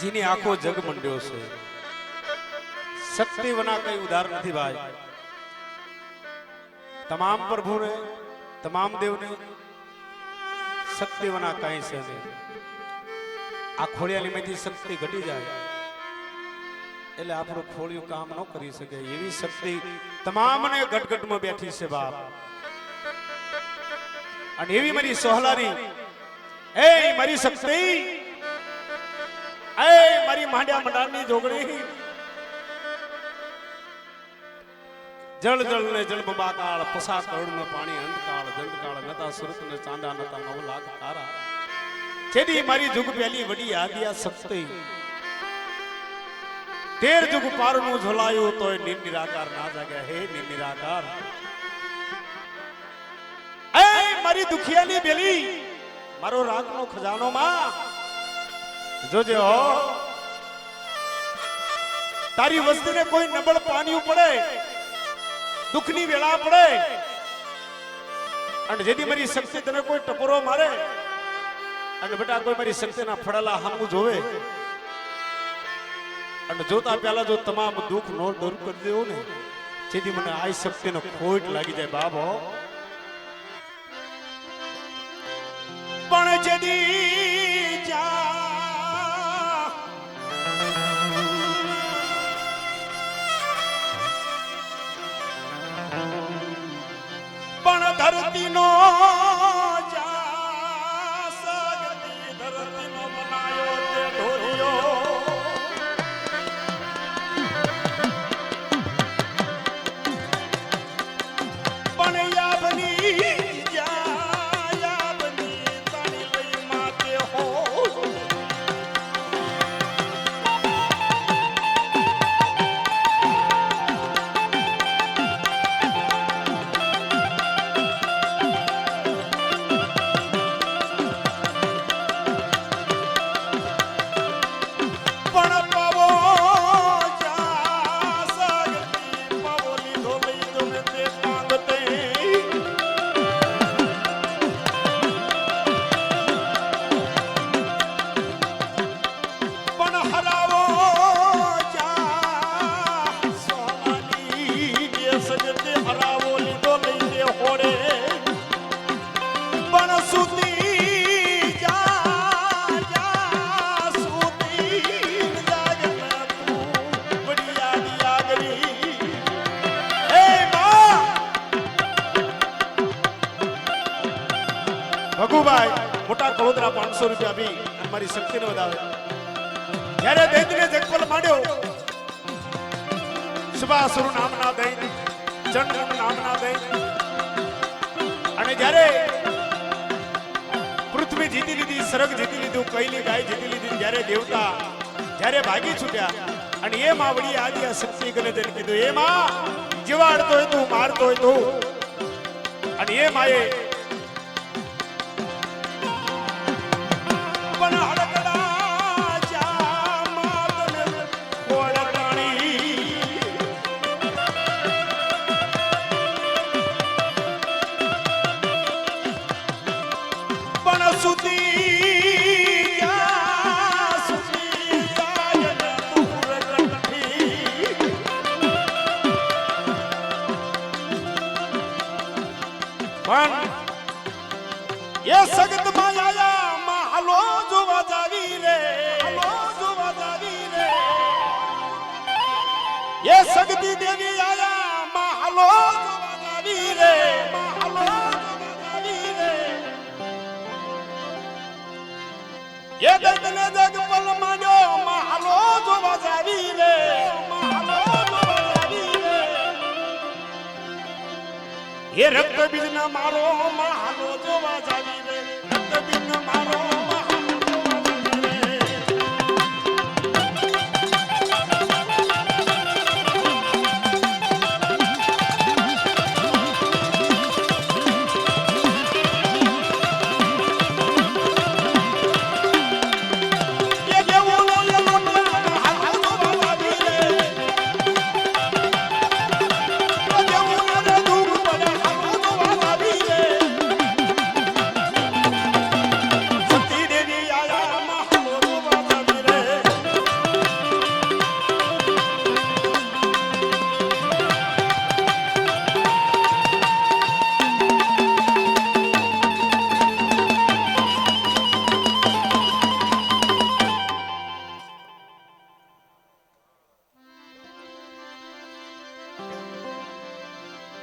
જેની આખો જગ મંડ્યો છે શક્તિવના કઈ ઉધાર નથી ભાઈ તમામ પ્રભુને તમામ દેવને શક્તિવના કઈ છે નહીં આ ખોડિયાની માંથી શક્તિ ઘટી જાય એટલે આપણું ખોડિયું કામ ન કરી શકે એવી શક્તિ તમામને ગટગટમાં બેઠી છે બાપ અને એવી મારી સોહલાની એ મારી શક્તિ એ મારી માંડ્યા મંડારની જોગણી જળ જળ ને જળ બંબાકાળ પસા કરોડ ને પાણી અંધકાળ દંડકાળ નતા સુરત ને ચાંદા નતા 9 લાખ તારા જેદી મારી જુગ પહેલી વડી આદિયા શક્તિ 13 જુગ પારનું ઝોલાયું તોય નિરાકાર ના જાગ્યા હે નિરાકાર એ મારી દુખિયાની બેલી મારો રાતનો ખજાનો માં જોજે હો તારી વસ્તીને કોઈ નબળ પાણી પડે દુખની વેળા પડે અને જેથી મારી શક્તિ તને કોઈ ટપોરો મારે અને બેટા કોઈ મારી શક્તિના ફળેલા હામું જોવે અને જોતા પહેલા જો તમામ દુઃખ નો દૂર કરી દેવો ને જેથી મને આ શક્તિનો ખોટ લાગી જાય બાબો પણ જેદી જા પણ ધરતી નો જા સગતી ધરતી નો બનાયો તે ઢોરિયો પણ યાબની ભગુભાઈ મોટા કળોદરા 500 રૂપિયા આપી અમારી શક્તિને વધાવે જ્યારે દૈત્યને જગપલ માંડ્યો સુભાસુર નામના દૈત્ય ચંડ નામના દૈત્ય અને જ્યારે પૃથ્વી જીતી લીધી સરગ જીતી લીધું કૈલી ગાય જીતી લીધી જ્યારે દેવતા જ્યારે ભાગી છૂટ્યા અને એ માવડી આદિ આ શક્તિ ગલે તેને કીધું એ માં જીવાડતો હોય તું મારતો હોય તું અને એ માએ ये सगत माया मालो जोवा जावी रे ये सगती देवी आया मालो जोवा जावी रे ये दर्दने जगपल मान्यो मालो जोवा जावी रे ये रक्त बीज न मारो मालो जोवा जावी रे रक्त बीज न मारो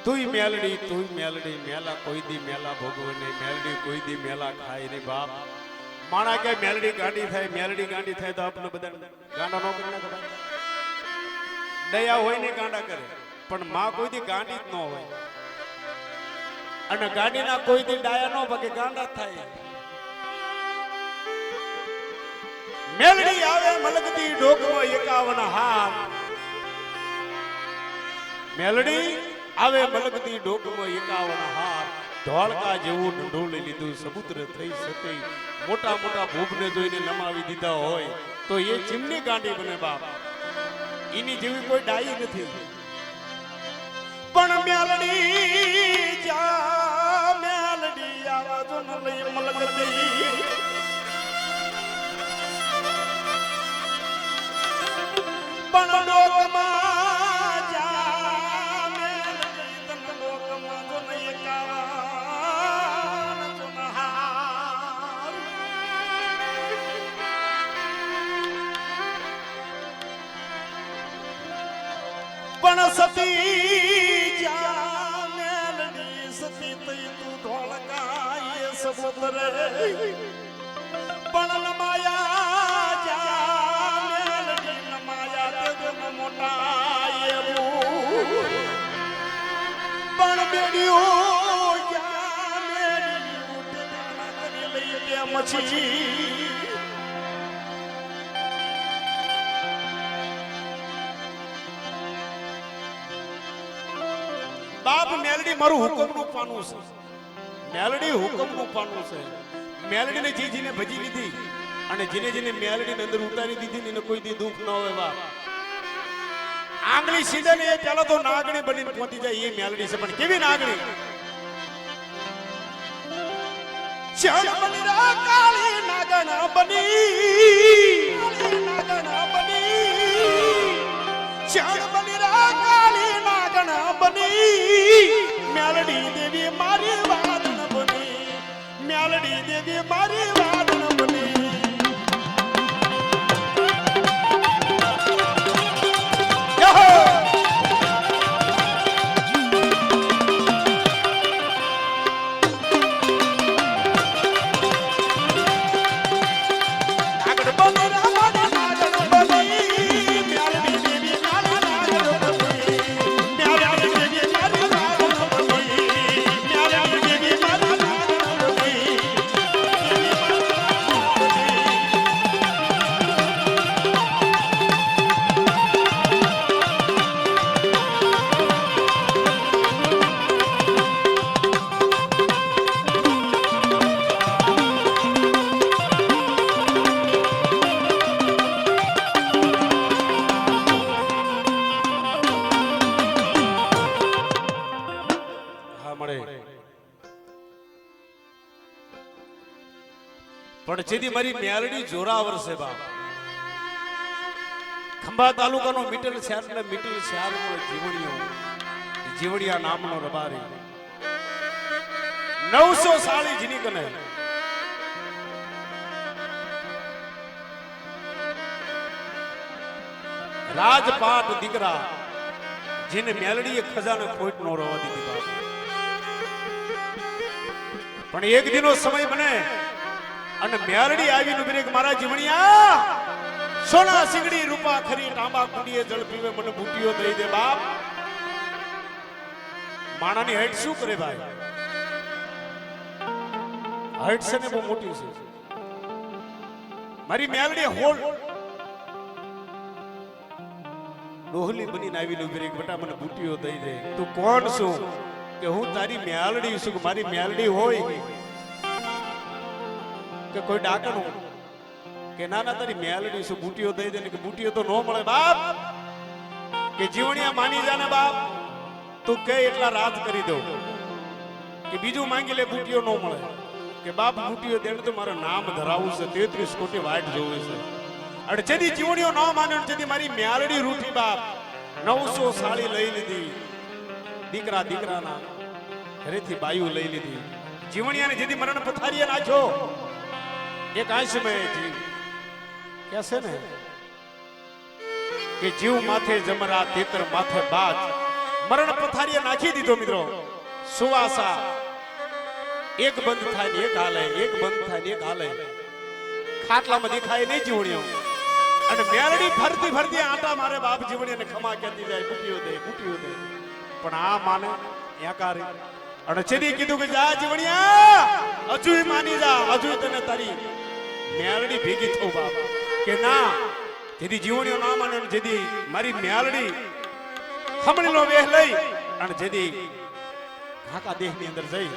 તુંય મેલડી મેલા કોઈ દી મેલા ભોગવે નહીં, મેલડી કોઈ દી મેલા ખાય નહીં બાપ. માણા કે મેલડી ગાંડી થાય તો આપણે બધા ગાંડા નો કરી નાખે ભાઈ. દયા હોય ને ગાંડા કરે, પણ માં કોઈ દી ગાંડી જ ન હોય. અને ગાંડીના કોઈ દી ડાયા ન ભાગે, ગાંડા થાય. મેલડી આવે મલકતી ડોકમાં 51 હાથ. મેલડી આવે મલકતી ડોકમાં 51 હાથ. ધોળકા જેવું ઢંઢોળી લીધું, સમુદ્ર થઈ શકે. મોટા મોટા ભૂખને જોઈને નમાવી દીધા હોય તો એ ચીમની ગાંડી બને બાપ. એની જેવી કોઈ ડાઈ નથી. પણ મેલડી જા મેલડી આવાજો ન લઈ મલકતી. પણ ડોકમાં જા મેલડી તન ડોકમાં જો નહીં કાવા જો નહાર. પણ સતી જા મેલડી સતી તઈ તું ધોળકાય સબોતરે. પણ નમાયા જા મેલડી નમાયા તે જન મોટા પણ બેડીઓ જા મેલડી ઉઠે દાણા કરી લઈ તે મછી. બાપ મેલડી મારું હુકમનું પાનું છે. મેલડી હુકમનું પાનું છે. મેલડીને જીને ભજી લીધી અને જીને મેલડીને અંદર ઉતારી દીધી ને કોઈ દી દુઃખ ન હોય બાપ. આંગળી સીધે ને એ પેલા તો નાગણી બનીને પહોંચી જાય એ મેલડી છે. પણ કેવી નાગણી? ચણમલીરા કાળી નાગણા બની, નાગણા બની, ચણમલીરા કાળી નાગણા બની. મેલડી દેવી મારી વાદન બની, મેલડી દેવી મારી વાદન બની. પણ જેથી મારી મેલડી જોરાવર છે બાપ. ખંભા તાલુકાનો મીટર શહેર ને મીટર શહેરનો જીવડિયા નામનો રબારી 900 સાળી જીની કને રાજપાટ દીકરા જેને મેલડીએ ખજાને ખોટ નો રવા દીધી બાપ. પણ એક દિનો સમય બને અને મેલડી આવીને ઉભી રહી કે મારા જીવણિયા સોના સિંગડી રૂપા ખરી તાંબા કુડીએ જળ પીવે મને બુટીઓ દઈ દે બાપ. માણાની હાઈટ શું કરે ભાઈ? હાઈટ છે ને બહુ મોટી છે. મારી મેલડી હોલ ડોહલી બનીને આવીને ઉભી રહી કે બેટા મને બુટીઓ દઈ દે. તું કોણ છું? કે હું તારી મેલડી છું. મારી મેલડી હોય કે કોઈ ડાકણ કે ના તારી મેલડી શું બુટીઓ દઈ દે. કે બુટીઓ તો ન મળે બાપ. કે જીવણિયા માની જાને બાપ. તું કે એટલા રાત કરી દો કે બીજું માંગી લે બુટીઓ ન મળે. કે બાપ બુટીઓ દેને તો મારું નામ ધરાવું છે. 33 કોટી વાટ જોવે છે. અને જેથી જીવણીઓ ન માન્યો જેથી મારી મેલડી રૂઠી બાપ. 900 સાડી લઈ લીધી. દીકરાના ઘરેથી બાયુ લઈ લીધી. જીવણિયાને જેથી મરણ પથારીએ નાખ્યો. એક આંશમય જીવ કેસે ને કે જીવ માથે જમરા તેતર માથે બાજ મરણ પથારીએ નાખી દીધો મિત્રો. સુવાસા એક બંધ થાય ને એક હાલે, એક બંધ થાય ને એક હાલે. ખાટલામાં દેખાય નહીં જીવણીઓ. અને મેરડી ફરતી ફરતી આટા મારે બાપ જીવણીને ખમા કહેતી જાય, કુટીઓ દે, કુટીઓ દે. પણ આ માને યાકારી. અને છેદી કીધું કે જા જીવણિયા, હજુય માની જા, હજુય તને તારી મેરડી ભેગી થો બાપ. કે ના, જેદી જીવણીઓ ના માને, જેદી મારી મેરડી ખમણીનો વેહ લઈ અને જેદી કાકા દેહની અંદર જઈ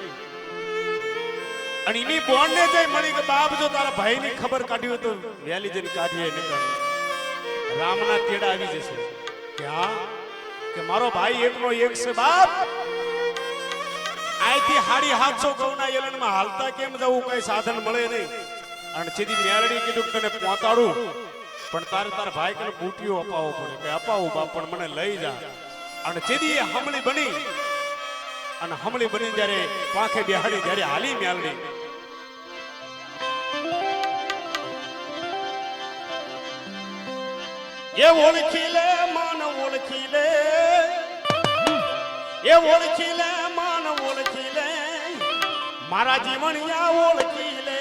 અને એની બોન ને જઈ મળી કે બાપ જો તારા ભાઈ ની ખબર કાઢી હોય તો વેલી જઈને કાઢીએ નીકળ. રામના તેડા આવી જશે કે હા, કે મારો ભાઈ એકનો એક છે બાપ. આયથી 750 ગૌના એલનમાં હાલતા કેમ જવું, કઈ સાધન મળે નહીં. અને સીધી મેરડી કીધું કે તને પહોંચાડું, પણ તારે તારા ભાઈ કે બુટીઓ અપાવવો પડે. કે અપાવું બાપ, પણ મને લઈ જા. અને સીધી એ હમળી બની અને હમળી બની જ્યારે પાંખે બેહાડી જ્યારે હાલી મેરડી. એ ઓળખી લે માન, ઓળખી લે, એ ઓળખી લે માન, ઓળખી લે, મારા જીવણિયા ઓળખી લે.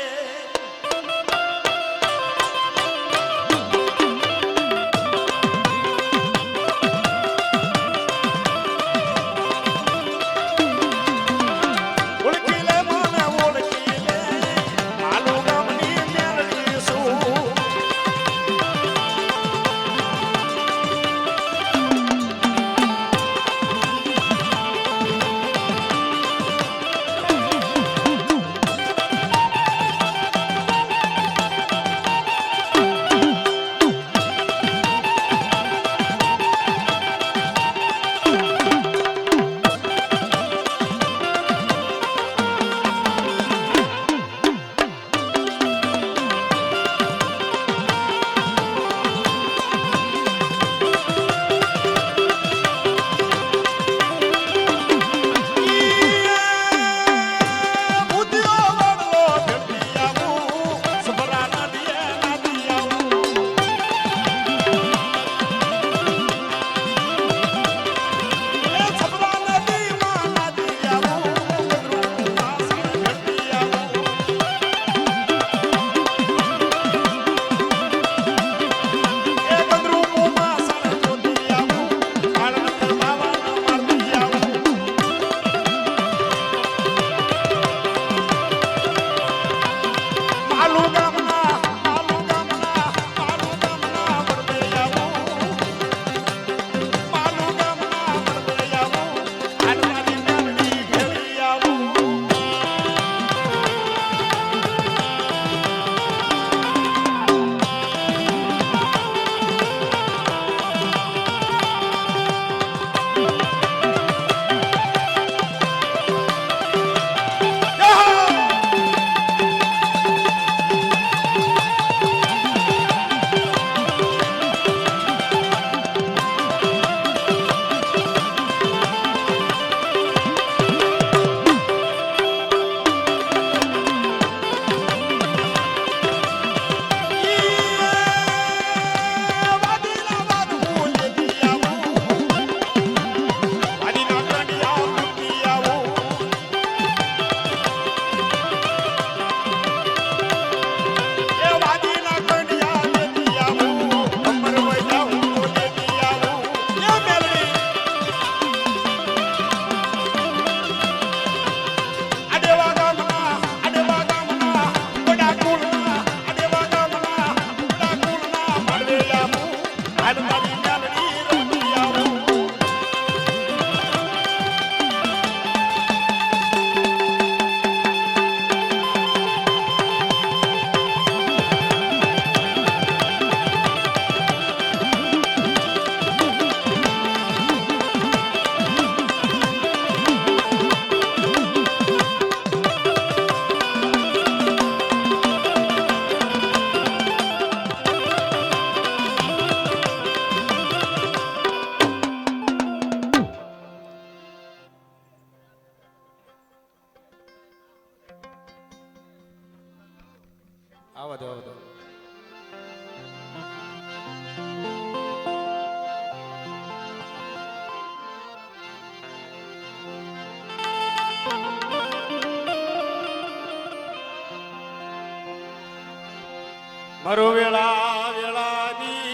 મારો વેળા વેળાની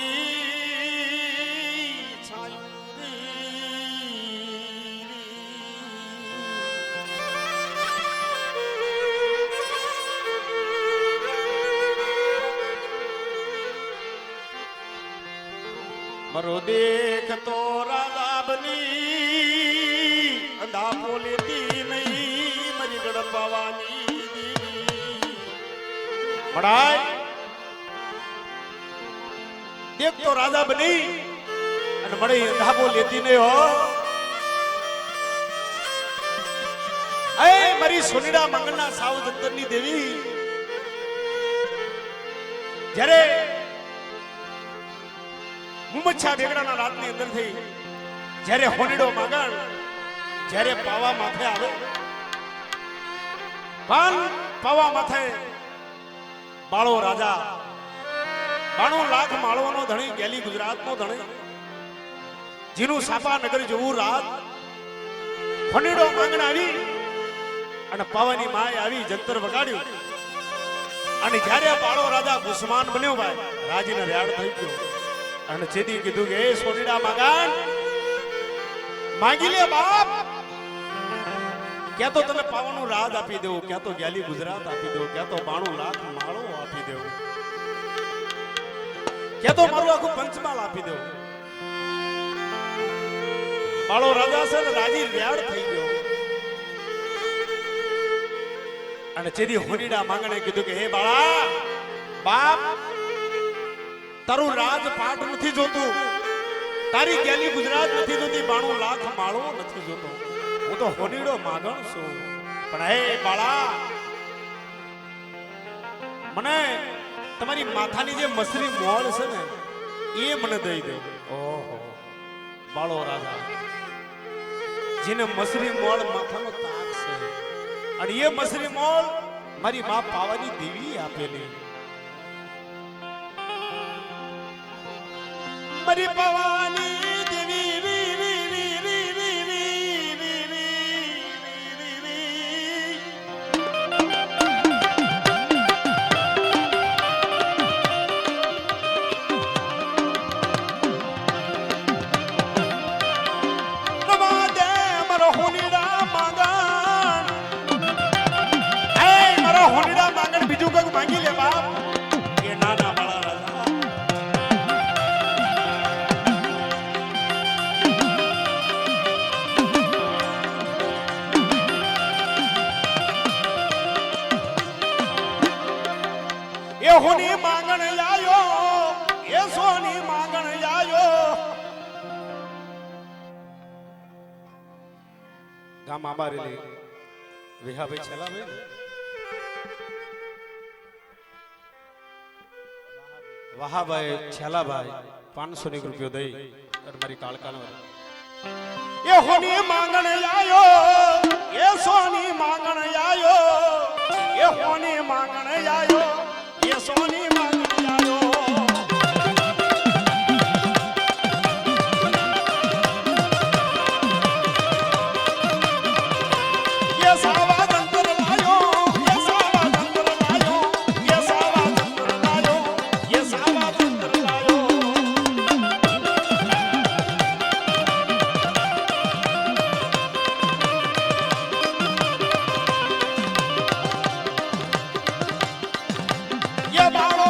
મારો દેખતો રાજા બની અંધા પોલેતી નહીં મારી ગડપાવાની મડાય દેખતો રાજા બની અને મળી અંધા પોલેતી નહીં હો એ મારી સોનીડા મંગળના સાવ જંતરની દેવી જ્યારે મુમચ્છા બેગડાના રાતની અંદર થઈ જ્યારે હોનીડો માગણ જ્યારે પાવા માથે આવે પણ પાવા માથે બાળો રાજા 92 લાખ માળવાનો ધણી ગેલી ગુજરાતનો ધણી જીનું સાપા નગર જેવું રાત હોનીડો માગણ આવી અને પાવાની માય આવી જંતર વગાડ્યું અને જ્યારે બાળો રાજા ગુસ્માન બન્યો ભાઈ રાજીને રેડ થઈ ગયો અને જેદી કીધું કે એ સોનીડા માગણ માંગી લે બાપ ક્યાં તો તને પાવાનું રાજ આપી દેવું ક્યાં તો ગેલી ગુજરાત આપી દેવું ક્યાં તો 92 લાખ માળો આપી દેવું ક્યાં તો મારું આખું પંચમાલ આપી દેવું બાળો રાજા છે ને રાજી રેડ થઈ ગયો અને જેદી હોનીડા માગણે કીધું કે હે બાળા બાપ તારું રાજપાટ નથી જોતું તારી ગેલી ગુજરાત નથી જોતી 92 લાખ માળો નથી જોતો હું તો હોનીડો માગણ છું પણ હે બાળા મને તમારી માથાની જે મસરી મોળ છે ને એ મને દઈ દે ઓહો બાળો રાજા જેને મસરી મોળ માથાનો તાક છે અને એ મસરી મોળ મારી મા પાવાની દેવી આપેલી મારી પાવાની દેવી નવાદે મારો હોનીડા માગણ એ મારો હોનીડા માગણ બીજું કંઈક માંગી લે બાપ એ નાના બાળા રાજા એ હોની માંગણ આયો એ સોની માંગણ આયો ગામ આબારેલી વિહાભાઈ છેલાભાઈ વહાભાઈ છેલાભાઈ 500 રૂપિયો દઈ અને મારી કાળકાનો એ હોની માંગણ આયો એ સોની માંગણ આયો એ હોની માંગણ આયો ये सोनी मांगनी आयो ये सावा दंतर लायो ये सावा दंतर लायो ये सावा दंतर लायो ये सावा दंतर लायो ये बाळो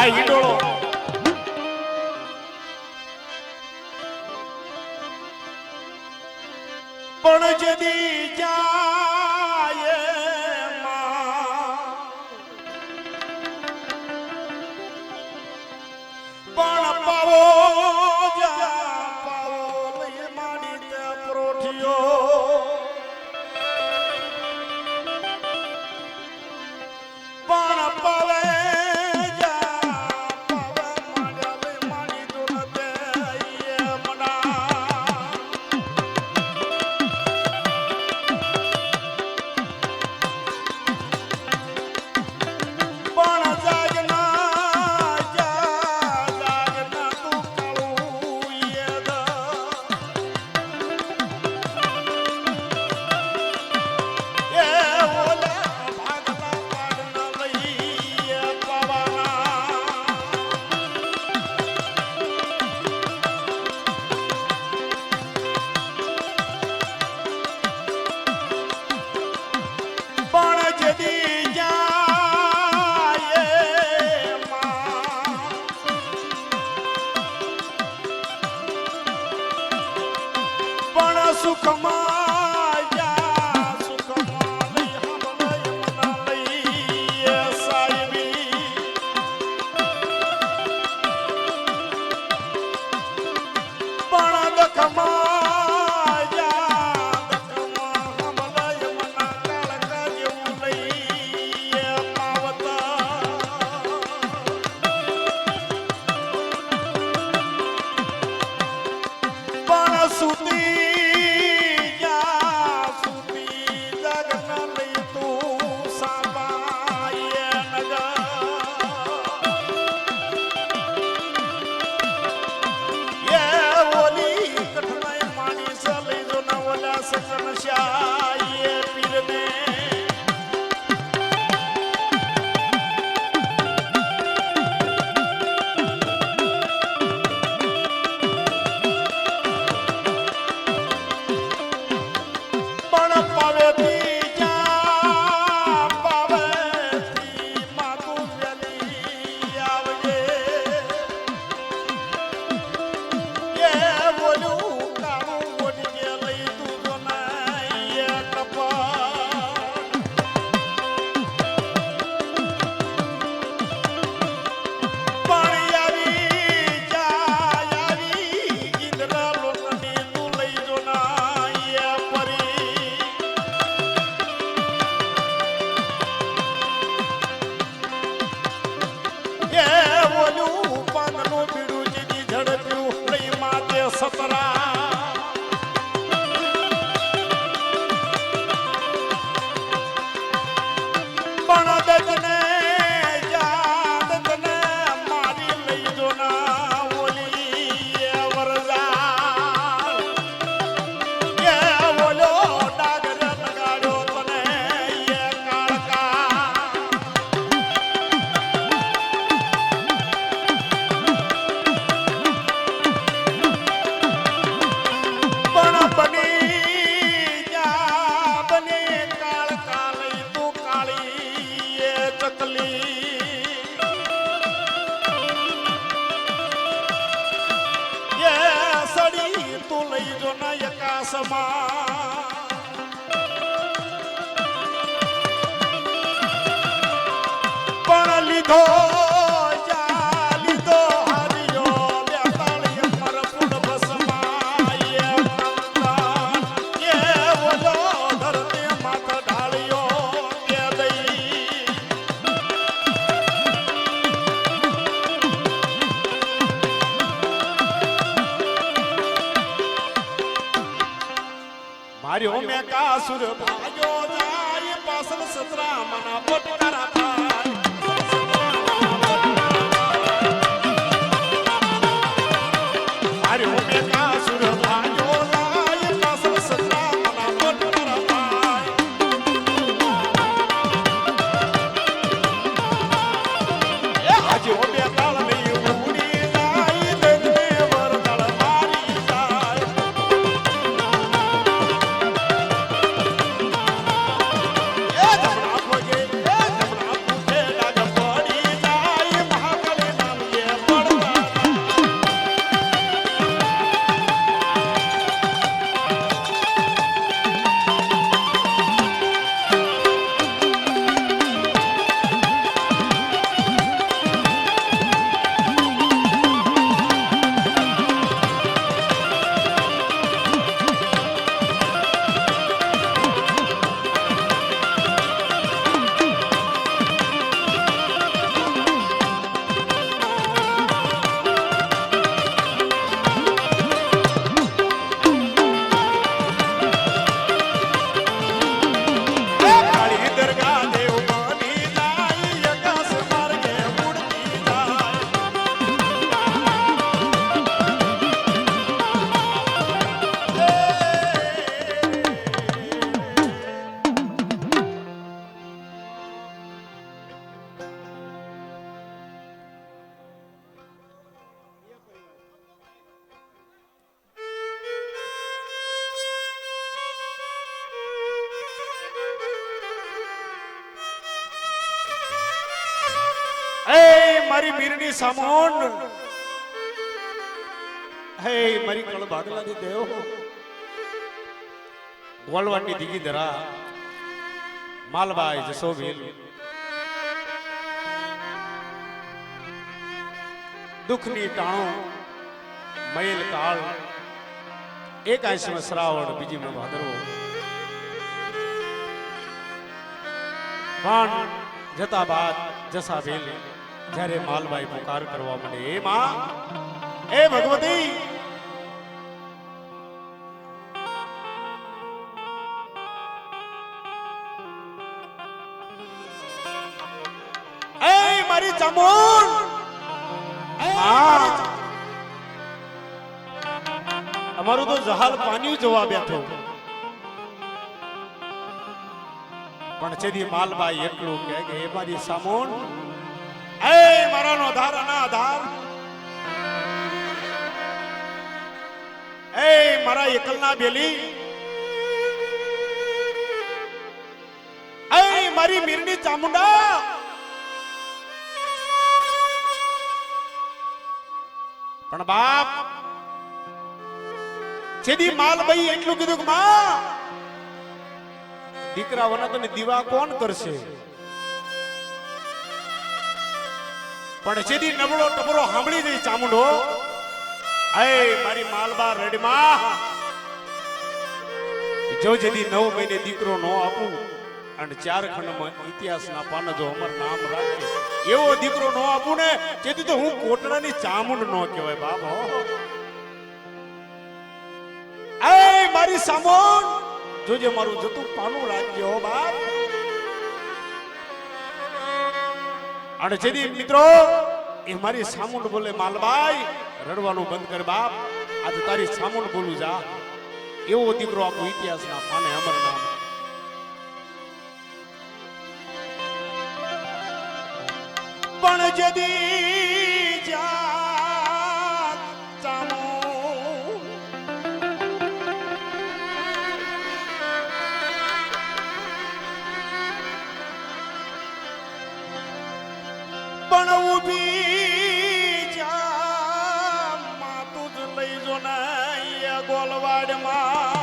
આ ઈડોળો પણ જદી જાય પણ પાવો પાવો લઈ માની તે પ્રોઠિયો પણ પાવે પણ લીધો માર્યો મેં કાસુર ભાગ્યો જાય પાસલ સતરા મના પટકારા થાય માર્યો મેં કાસુર ભાગ્યો જાય પાસલ સતરા મના પટકારા થાય એ આજે ઓબે તાળ લઈ ઉડી જાય દેને વરદાળ મારી જાય એ જમણા ભોગે મારી મીરની સામોન, હે મારી કળ ભાગલાની દેવ, ગોળવાડની દીગી ધરા, માલબાઈ જસોભીલ, દુઃખની ટાણો, મયેલ કાળ, એક આંશમાં શ્રાવણ, બીજીમાં ભાદરવો. પણ જતા બાદ જસા ભેલ જ્યારે માલબાઈ પુકાર કરવા માંડે, એ માં, એ ભગવતી, એ મારી ચામુંડ, અમારું તો જહાલ પાણી જોવા બેઠો, પણ છેદી માલબાઈ એટલું કે એ મારી સામોન, એ મારાનો આધાર ના આધાર, એ મારા એકલના બેલી, એ મારી મીરની ચામુંડા, પણ બાપ છેદી માલબાઈ એટલું કીધું કે માં, દીકરાઓના તને દીવા કોણ કરશે? પણ જેદી નબળો ટબરો સાંભળી જઈ ચામુંડો, એ મારી માલબા રડમાં, જો જેદી 9 મહિને દીકરો નો આપું અને 4 ખંડમાં ઇતિહાસના પાન જો અમર નામ રાખે એવો દીકરો નો આપું ને, જેથી તો હું કોટડાની ચામુંડ નો કહેવાય બાબો. એ મારી સામોન, જોજે મારું જતું પાનું રાખજો બાપ. અને જેદી મિત્રો એ મારી સામુંડ બોલે, માલબાઈ રડવાનું બંધ કર બાપ, આજે તારી સામુંડ બોલું જા, એવો દીકરો આપણો ઇતિહાસના પાને અમર નામ. પણ જેદી જા ચામુંડ, પણ ઉભી જા માં, તું જ લઈ જો ને ગોલવાડમાં,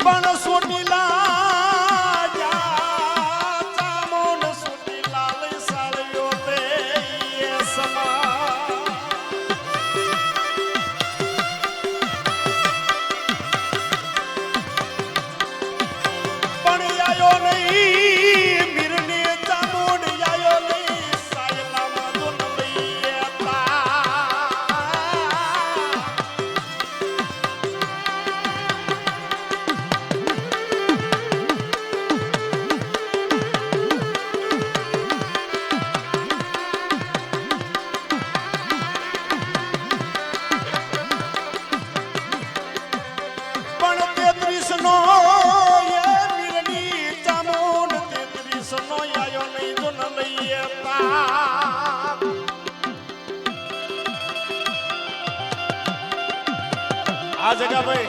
પણ સોટીલા જા ચામુંડ, સોટીલા લઈ સાળ્યો તે સમા. આ જગા ભાઈ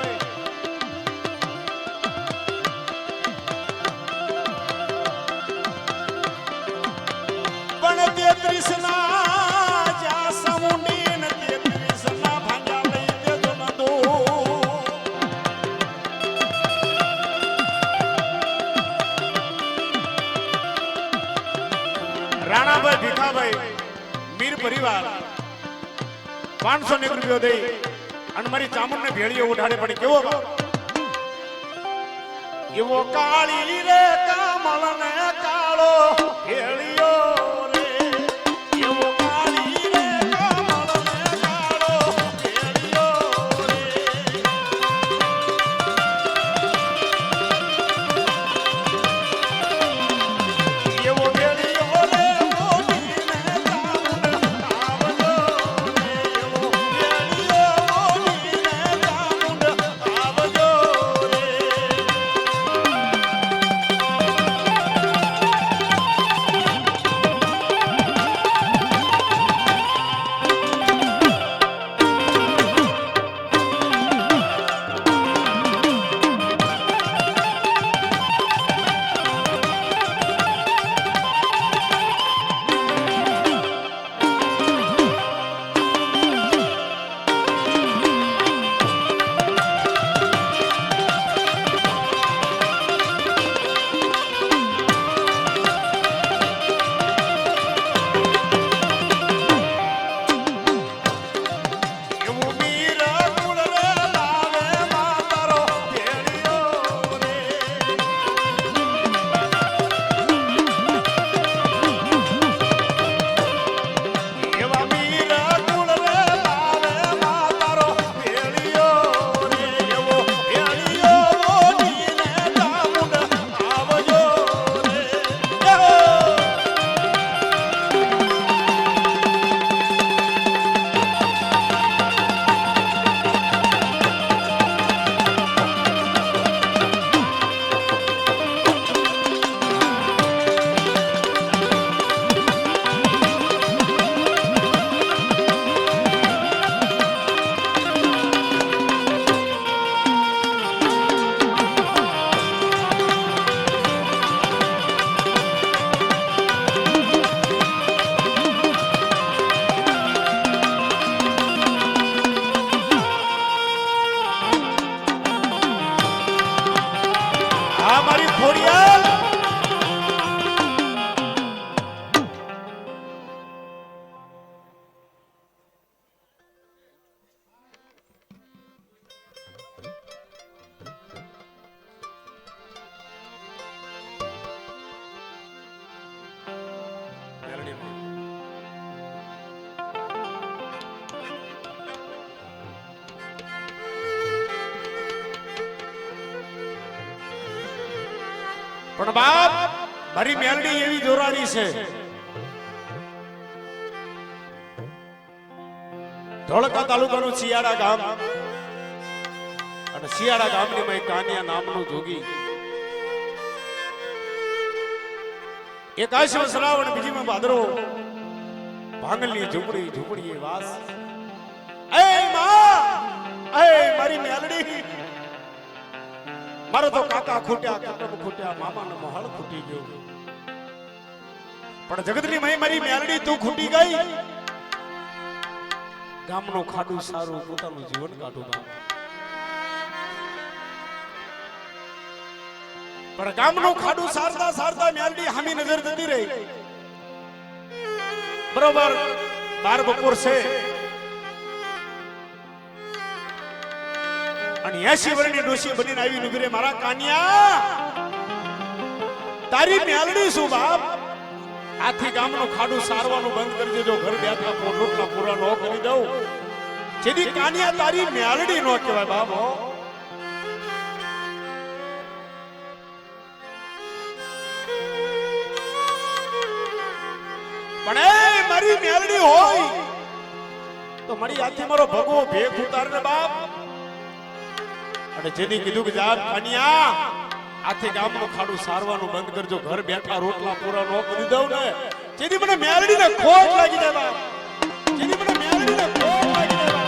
પણ 33 ના જા સમુંડી ને 33 ના ભાંગા લઈ દેજો ન દો. રાણાભાઈ ભીખાભાઈ મીર પરિવાર 500 રૂપિયો દઈ અને મારી ચામુંડ ને ભેળીઓ ઉઠાડે, પણ કેવો એવો કાળી રે કામળ ને કાળો ભેળીઓ રે, એવો કાળી રે કામળ ને કાળો ભેળીઓ રે, એવો ભેળીઓ રે મોટી ને ચામુંડ આવજો રે, એવો ભેળીઓ પણ બાપ મારી મેલડી એવી જોરારી છે, ધોળકા તાલુકાનું શિયાળા ગામ, અને શિયાળા ગામની માં કાનિયા નામનું જોગી, એક આશવ શ્રાવણ બીજી માં ભાદરો, ભાંગલની ઝૂંપડી ઝૂંપડી એ વાસ. એ માં, એ મારી મેલડી, મારો તો કાકા ખૂટ્યા, કુટુંબ ખૂટ્યા, મામાનો મહલ ખૂટી ગયો, પણ જગતની મય મારી મેલડી તું ખૂટી ગઈ. ગામનું ખાડું સારું, પોતાનું જીવન કાઢું બાપ. પણ ગામનું ખાડું સારતા સારતા મેલડી હામી નજર જતી રહી. બરોબર 12 બપોર છે અને 80 વર્ષની ડોશી બનીને આવી ઊભી રે. મારા કાનિયા, તારી મેલડી શું બાપ? આથી ગામનું ખાડું સારવાનું બંધ કરી દેજો, ઘર બેઠા રોટલા પૂરા ન કરી દઉં. જેથી કાનિયા તારી મેલડી નો કહેવાય બાબો. પણ એ મારી મેલડી હોય તો મારી હાથે મારો ભગવો ભેગ ઉતાર ને બાપ. અને જેની કીધું કે જા કાનિયા, આથી ગામનું ખાડું સારવાનું બંધ કરજો, ઘર બેઠા રોટલા પૂરા ન કરી દઉં ને, જેની મને મેલડીને ખોટ લાગી જાય બાપ, જેની મને મેલડીને ખોટ લાગી જાય બાપ.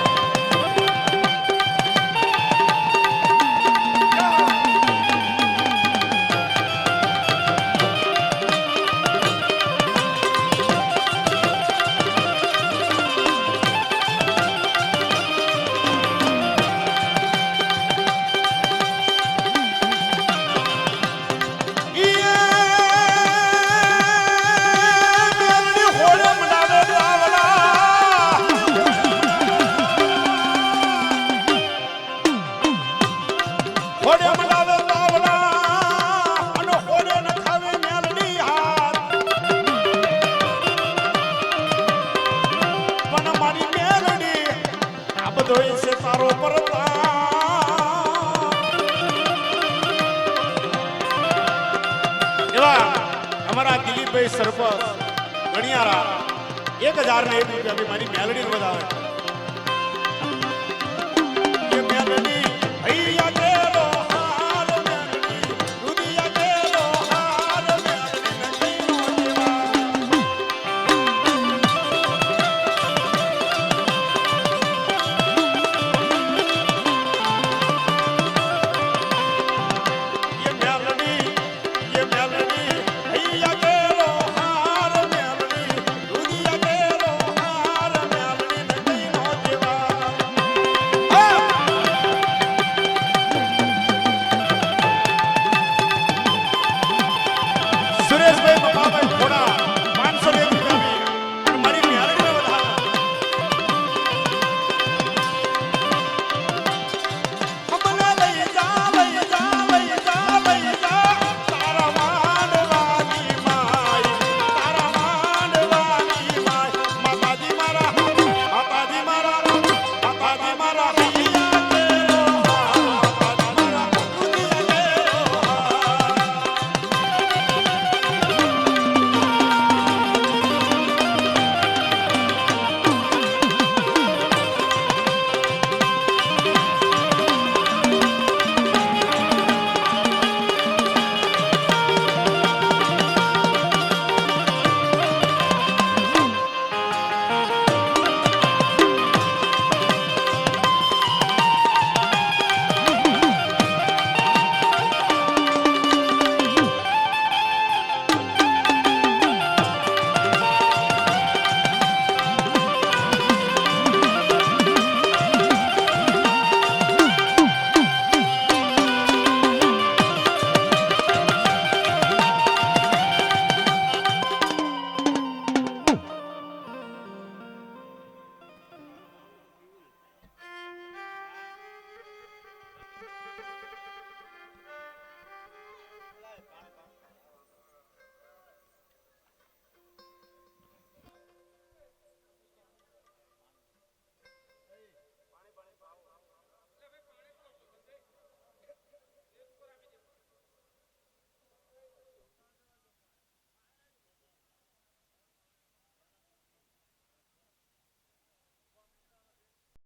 અમારા દિલીપભાઈ સરપંચ ગણિયારા 1001 રૂપિયા મારી મેલડી વધાવે.